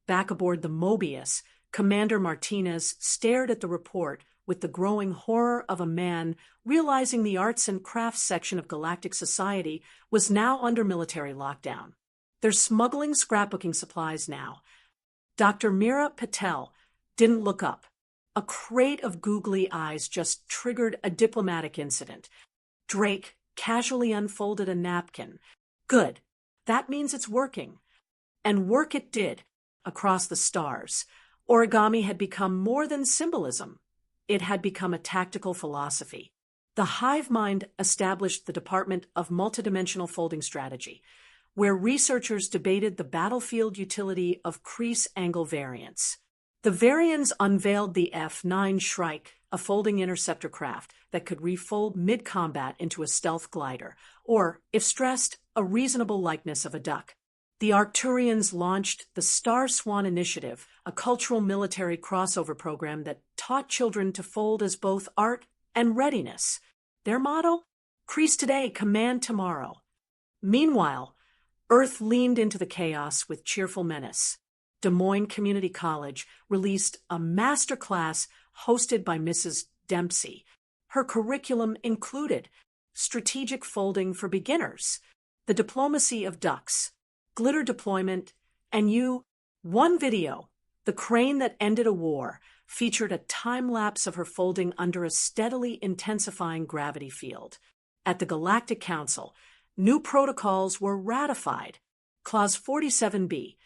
Back aboard the Mobius, Commander Martinez stared at the report with the growing horror of a man realizing the arts and crafts section of galactic society was now under military lockdown. They're smuggling scrapbooking supplies now. Dr. Mira Patel didn't look up. A crate of googly eyes just triggered a diplomatic incident. Drake casually unfolded a napkin. Good. That means it's working. And work it did, across the stars. Origami had become more than symbolism. It had become a tactical philosophy. The hive mind established the Department of Multidimensional Folding Strategy, where researchers debated the battlefield utility of crease angle variants. The Varians unveiled the F-9 Shrike, a folding interceptor craft that could refold mid-combat into a stealth glider, or, if stressed, a reasonable likeness of a duck. The Arcturians launched the Star Swan Initiative, a cultural military crossover program that taught children to fold as both art and readiness. Their motto? Crease today, command tomorrow. Meanwhile, Earth leaned into the chaos with cheerful menace. Des Moines Community College released a master class hosted by Mrs. Dempsey. Her curriculum included strategic folding for beginners, the diplomacy of ducks, glitter deployment, and one video, The Crane That Ended a War, featured a time-lapse of her folding under a steadily intensifying gravity field. At the Galactic Council, new protocols were ratified. Clause 47B,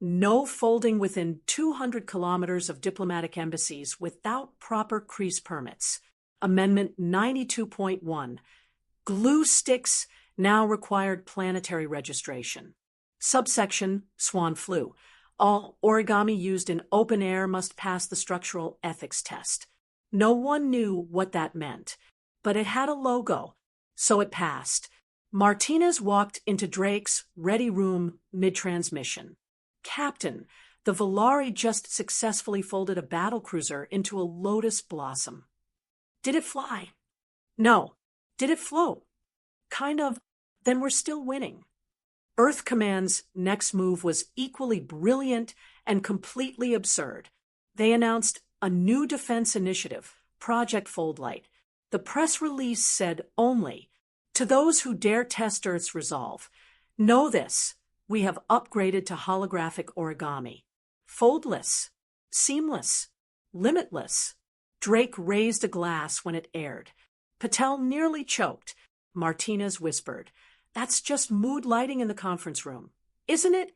no folding within 200 kilometers of diplomatic embassies without proper crease permits. Amendment 92.1, glue sticks now required planetary registration. Subsection Swan Flu, all origami used in open air must pass the structural ethics test. No one knew what that meant, but it had a logo, so it passed. Martinez walked into Drake's ready room mid-transmission. "Captain, the Volari just successfully folded a battlecruiser into a lotus blossom." "Did it fly?" "No." "Did it float?" "Kind of." "Then we're still winning." Earth Command's next move was equally brilliant and completely absurd. They announced a new defense initiative, Project Foldlight. The press release said only, "To those who dare test Earth's resolve, know this, we have upgraded to holographic origami. Foldless, seamless, limitless." Drake raised a glass when it aired. Patel nearly choked. Martinez whispered, "That's just mood lighting in the conference room, isn't it?"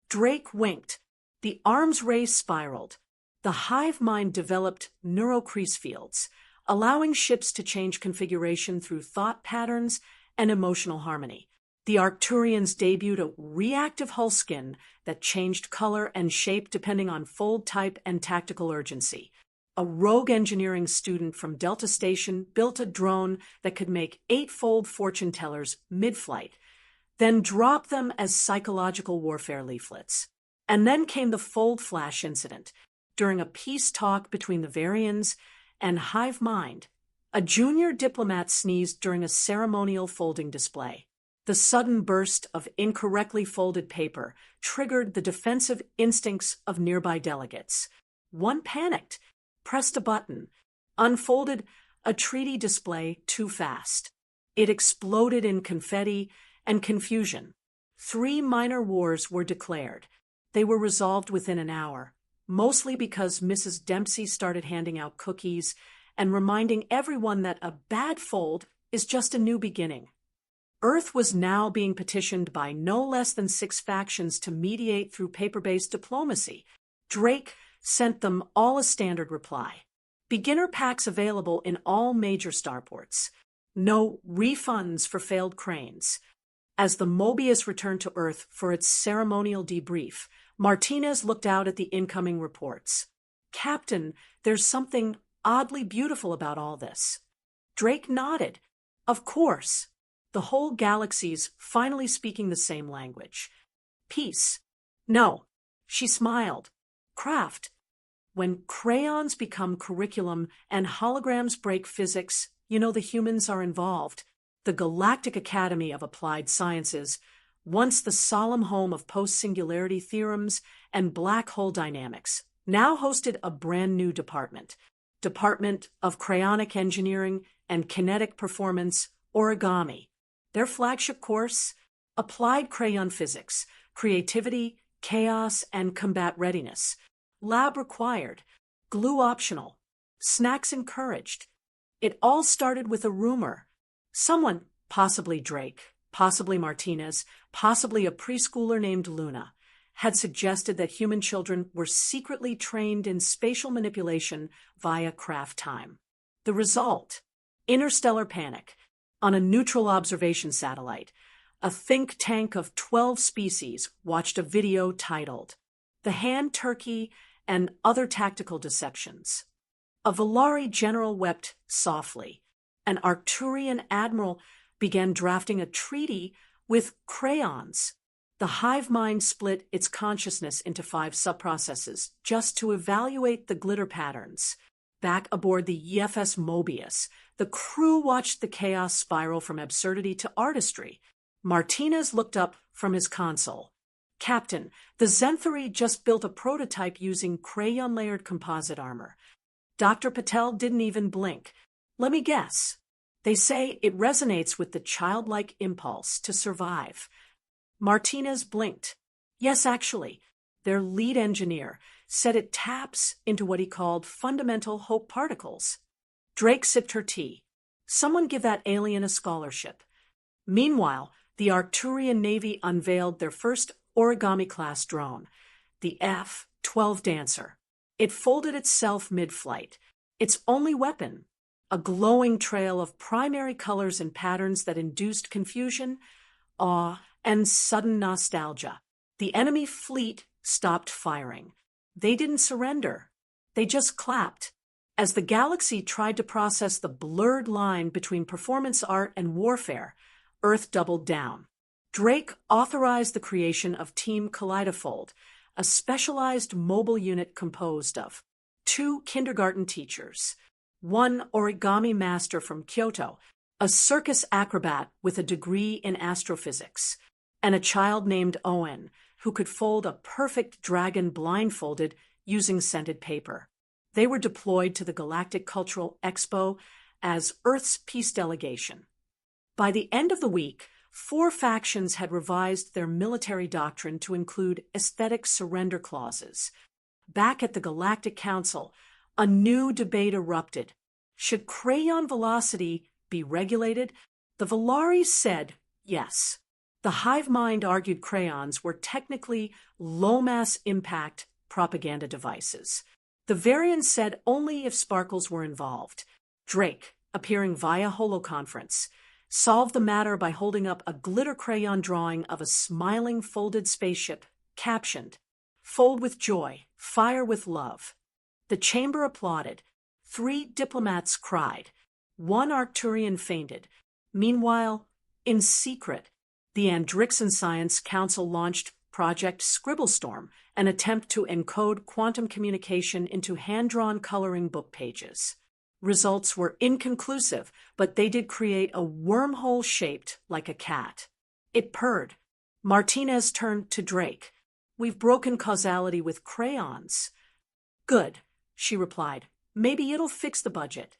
Drake winked. The arms race spiraled. The hive mind developed neurocrease fields, allowing ships to change configuration through thought patterns and emotional harmony. The Arcturians debuted a reactive hull skin that changed color and shape depending on fold type and tactical urgency. A rogue engineering student from Delta Station built a drone that could make 8-fold fortune tellers mid-flight, then drop them as psychological warfare leaflets. And then came the Fold Flash incident. During a peace talk between the Varians and Hive Mind, a junior diplomat sneezed during a ceremonial folding display. The sudden burst of incorrectly folded paper triggered the defensive instincts of nearby delegates. One panicked, pressed a button, unfolded a treaty display too fast. It exploded in confetti and confusion. 3 minor wars were declared. They were resolved within an hour, mostly because Mrs. Dempsey started handing out cookies and reminding everyone that a bad fold is just a new beginning. Earth was now being petitioned by no less than 6 factions to mediate through paper-based diplomacy. Drake sent them all a standard reply. Beginner packs available in all major starports. No refunds for failed cranes. As the Mobius returned to Earth for its ceremonial debrief, Martinez looked out at the incoming reports. "Captain, there's something oddly beautiful about all this." Drake nodded. "Of course. The whole galaxy's finally speaking the same language. Peace." "No." She smiled. "Craft. When crayons become curriculum and holograms break physics, you know the humans are involved." The Galactic Academy of Applied Sciences, once the solemn home of post-singularity theorems and black hole dynamics, now hosted a brand new department. Department of Cryonic Engineering and Kinetic Performance, Origami. Their flagship course, Applied Crayon Physics, Creativity, Chaos, and Combat Readiness. Lab required, glue optional, snacks encouraged. It all started with a rumor. Someone, possibly Drake, possibly Martinez, possibly a preschooler named Luna, had suggested that human children were secretly trained in spatial manipulation via craft time. The result? Interstellar panic. On a neutral observation satellite, a think tank of 12 species watched a video titled "The Hand Turkey and Other Tactical Dissections." A Volari general wept softly. An Arcturian admiral began drafting a treaty with crayons. The hive mind split its consciousness into 5 subprocesses just to evaluate the glitter patterns. Back aboard the EFS Mobius, the crew watched the chaos spiral from absurdity to artistry. Martinez looked up from his console. "Captain, the Zenthari just built a prototype using crayon-layered composite armor." Dr. Patel didn't even blink. "Let me guess. They say it resonates with the childlike impulse to survive." Martinez blinked. "Yes, actually. Their lead engineer said it taps into what he called fundamental hope particles." Drake sipped her tea. "Someone give that alien a scholarship." Meanwhile, the Arcturian Navy unveiled their first origami-class drone, the F-12 Dancer. It folded itself mid-flight. Its only weapon, a glowing trail of primary colors and patterns that induced confusion, awe, and sudden nostalgia. The enemy fleet stopped firing. They didn't surrender. They just clapped. As the galaxy tried to process the blurred line between performance art and warfare, Earth doubled down. Drake authorized the creation of Team Kaleidofold, a specialized mobile unit composed of 2 kindergarten teachers, 1 origami master from Kyoto, a circus acrobat with a degree in astrophysics, and a child named Owen, who could fold a perfect dragon blindfolded using scented paper. They were deployed to the Galactic Cultural Expo as Earth's peace delegation. By the end of the week, 4 factions had revised their military doctrine to include aesthetic surrender clauses. Back at the Galactic Council, a new debate erupted. Should crayon velocity be regulated? The Volari said yes. The hive mind argued crayons were technically low-mass impact propaganda devices. The Varians said only if sparkles were involved. Drake, appearing via holoconference, solved the matter by holding up a glitter crayon drawing of a smiling folded spaceship, captioned, "Fold with joy, fire with love." The chamber applauded. 3 diplomats cried. 1 Arcturian fainted. Meanwhile, in secret, the Andrixon Science Council launched Project Scribblestorm, an attempt to encode quantum communication into hand-drawn coloring book pages. Results were inconclusive, but they did create a wormhole shaped like a cat. It purred. Martinez turned to Drake. "We've broken causality with crayons." "Good," she replied. "Maybe it'll fix the budget."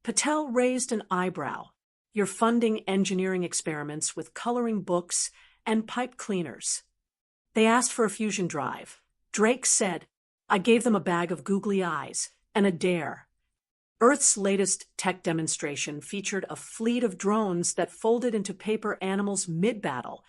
Patel raised an eyebrow. "You're funding engineering experiments with coloring books and pipe cleaners." They asked for a fusion drive. Drake said, "I gave them a bag of googly eyes and a dare." Earth's latest tech demonstration featured a fleet of drones that folded into paper animals mid-battle,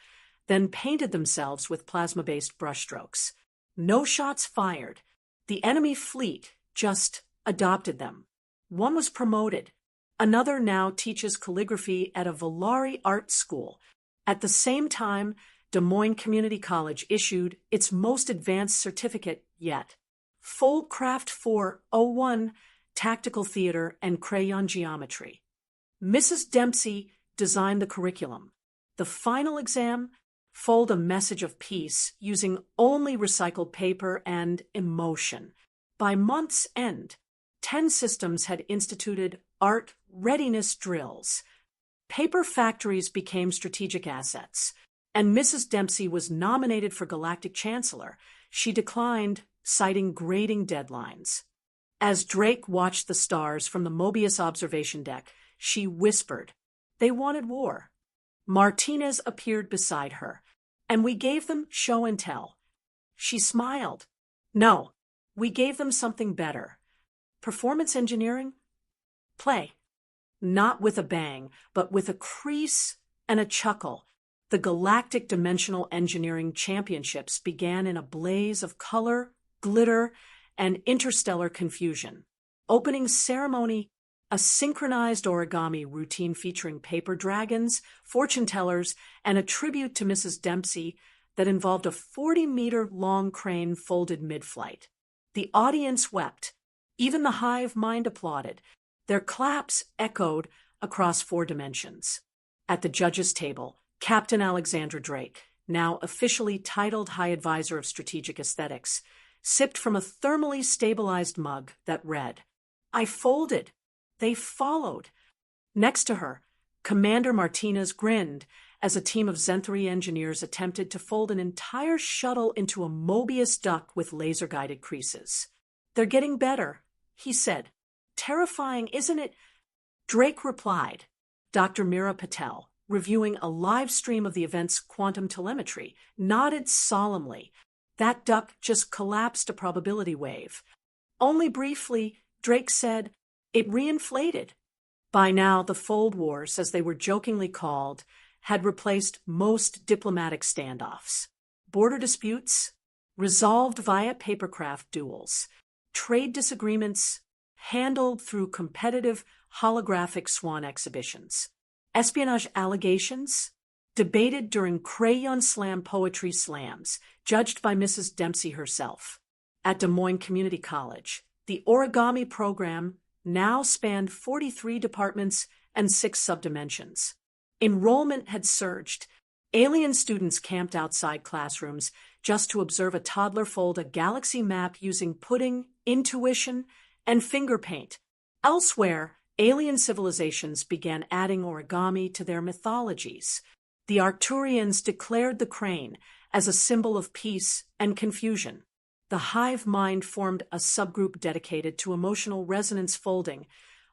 then painted themselves with plasma-based brushstrokes. No shots fired. The enemy fleet just adopted them. One was promoted. Another now teaches calligraphy at a Volari art school. At the same time, Des Moines Community College issued its most advanced certificate yet. Foldcraft 401, Tactical Theater and Crayon Geometry. Mrs. Dempsey designed the curriculum. The final exam, fold a message of peace using only recycled paper and emotion. By month's end, 10 systems had instituted art readiness drills. Paper factories became strategic assets, and Mrs. Dempsey was nominated for Galactic Chancellor. She declined, citing grading deadlines. As Drake watched the stars from the Mobius observation deck, she whispered, "They wanted war." Martinez appeared beside her. "And we gave them show and tell." She smiled. "No, we gave them something better. Performance engineering? Play." Not with a bang, but with a crease and a chuckle. The Galactic Dimensional Engineering Championships began in a blaze of color, glitter, and interstellar confusion. Opening ceremony, a synchronized origami routine featuring paper dragons, fortune tellers, and a tribute to Mrs. Dempsey that involved a 40-meter-long crane folded mid-flight. The audience wept. Even the hive mind applauded. Their claps echoed across 4 dimensions. At the judges' table, Captain Alexandra Drake, now officially titled High Advisor of Strategic Aesthetics, sipped from a thermally stabilized mug that read, "I folded. They followed." Next to her, Commander Martinez grinned as a team of Zenthri engineers attempted to fold an entire shuttle into a Mobius duck with laser-guided creases. "They're getting better," he said. "Terrifying, isn't it?" Drake replied. Dr. Mira Patel, reviewing a live stream of the event's quantum telemetry, nodded solemnly. "That duck just collapsed a probability wave." "Only briefly," Drake said. "It reinflated." By now, the Fold Wars, as they were jokingly called, had replaced most diplomatic standoffs. Border disputes, resolved via papercraft duels. Trade disagreements, handled through competitive holographic swan exhibitions. Espionage allegations, debated during crayon slam poetry slams, judged by Mrs. Dempsey herself. At Des Moines Community College, the origami program now spanned 43 departments and 6 subdimensions. Enrollment had surged. Alien students camped outside classrooms just to observe a toddler fold a galaxy map using pudding, intuition, and finger paint. Elsewhere, alien civilizations began adding origami to their mythologies. The Arcturians declared the crane as a symbol of peace and confusion. The hive mind formed a subgroup dedicated to emotional resonance folding,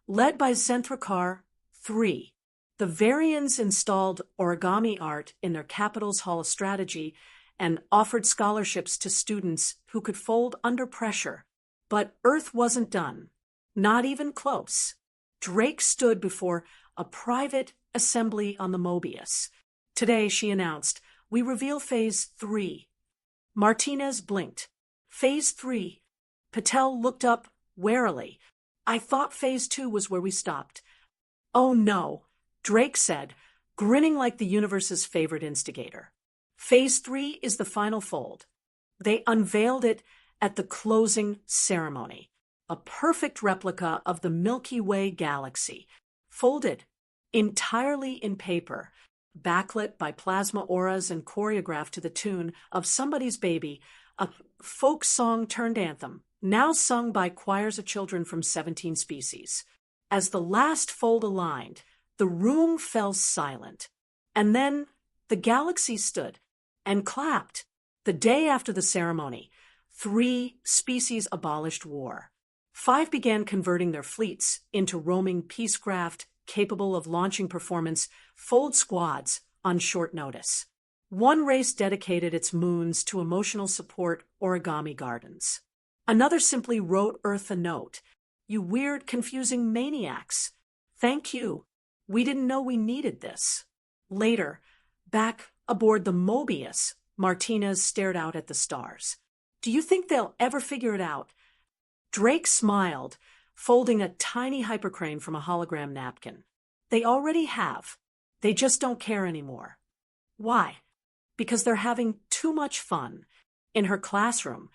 led by Zenthrakar 3. The Varians installed origami art in their capital's Hall of Strategy and offered scholarships to students who could fold under pressure. But Earth wasn't done. Not even close. Drake stood before a private assembly on the Mobius. Today, she announced, "We reveal Phase 3. Martinez blinked. "Phase 3. Patel looked up warily. "I thought Phase 2 was where we stopped." "Oh no," Drake said, grinning like the universe's favorite instigator. Phase 3 is the final fold. They unveiled it at the closing ceremony, a perfect replica of the Milky Way galaxy, folded entirely in paper, backlit by plasma auras and choreographed to the tune of Somebody's Baby, a folk song turned anthem, now sung by choirs of children from 17 species. As the last fold aligned, the room fell silent, and then the galaxy stood and clapped. The day after the ceremony, 3 species abolished war. 5 began converting their fleets into roaming peacecraft capable of launching performance fold squads on short notice. 1 race dedicated its moons to emotional support origami gardens. Another simply wrote Earth a note. You weird, confusing maniacs. Thank you. We didn't know we needed this. Later, back aboard the Mobius, Martinez stared out at the stars. Do you think they'll ever figure it out? Drake smiled, folding a tiny hypercrane from a hologram napkin. They already have. They just don't care anymore. Why? Because they're having too much fun. In her classroom,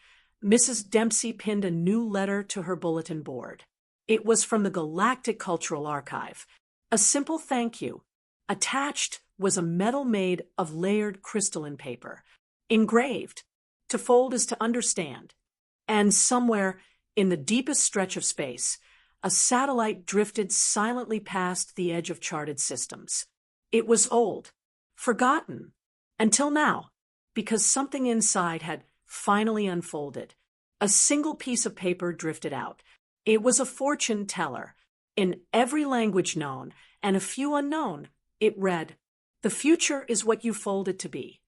Mrs. Dempsey pinned a new letter to her bulletin board. It was from the Galactic Cultural Archive. A simple thank you. Attached was a medal made of layered crystalline paper. Engraved, to fold is to understand. And somewhere in the deepest stretch of space, a satellite drifted silently past the edge of charted systems. It was old, forgotten, until now, because something inside had finally unfolded. A single piece of paper drifted out. It was a fortune teller. In every language known and a few unknown, it read, "The future is what you fold it to be."